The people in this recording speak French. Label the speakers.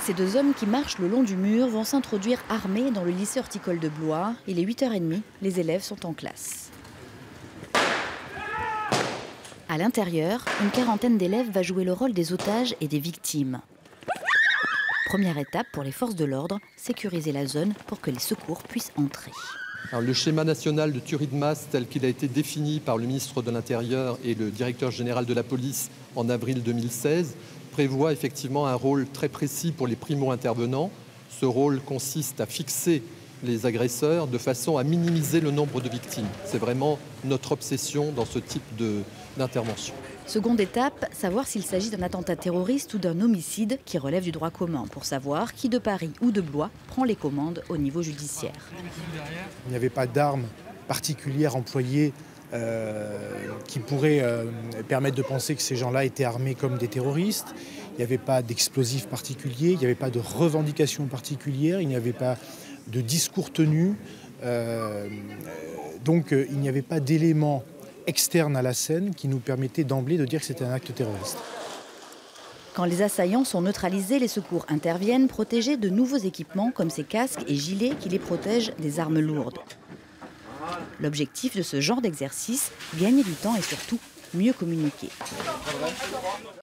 Speaker 1: Ces deux hommes qui marchent le long du mur vont s'introduire armés dans le lycée horticole de Blois. Il est 8h30, les élèves sont en classe. À l'intérieur, une quarantaine d'élèves va jouer le rôle des otages et des victimes. Première étape pour les forces de l'ordre, sécuriser la zone pour que les secours puissent entrer.
Speaker 2: Alors, le schéma national de tuerie de masse tel qu'il a été défini par le ministre de l'Intérieur et le directeur général de la police en avril 2016 prévoit effectivement un rôle très précis pour les primo-intervenants. Ce rôle consiste à fixer les agresseurs de façon à minimiser le nombre de victimes. C'est vraiment notre obsession dans ce type d'intervention.
Speaker 1: Seconde étape, savoir s'il s'agit d'un attentat terroriste ou d'un homicide qui relève du droit commun, pour savoir qui de Paris ou de Blois prend les commandes au niveau judiciaire.
Speaker 3: Il n'y avait pas d'armes particulières employées qui pourraient permettre de penser que ces gens-là étaient armés comme des terroristes. Il n'y avait pas d'explosifs particuliers, il n'y avait pas de revendications particulières, il n'y avait pas de discours tenus. Donc il n'y avait pas d'éléments externes à la scène qui nous permettaient d'emblée de dire que c'était un acte terroriste.
Speaker 1: Quand les assaillants sont neutralisés, les secours interviennent, protégés de nouveaux équipements comme ces casques et gilets qui les protègent des armes lourdes. L'objectif de ce genre d'exercice, gagner du temps et surtout mieux communiquer.